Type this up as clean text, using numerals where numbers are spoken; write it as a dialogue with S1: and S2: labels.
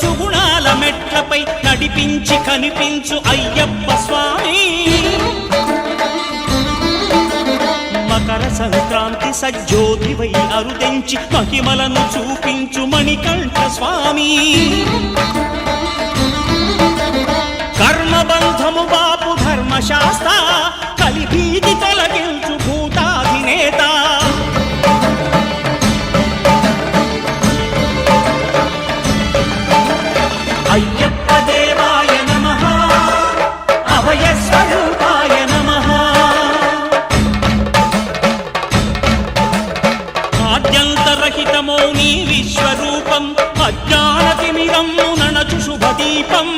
S1: సుగుణాల మెట్లపై నడిపించి కనిపించు అయ్యప్ప స్వామి. మకర సంక్రాంతి సజ్జోతివై అరుదెంచి మహిమలను చూపించు మణికంఠ స్వామి. కర్మబంధము బాపు ధర్మశాస్త్ర కలిభీతి తొలగించు భూతాధినేత. అయ్యప్ప దేవాయ నమః, అభయ స్వరూపాయ నమః. ఆద్యంతరహితమో నీ విశ్వరూపం, అజ్ఞానతిమిరము నణచు శుభదీపం.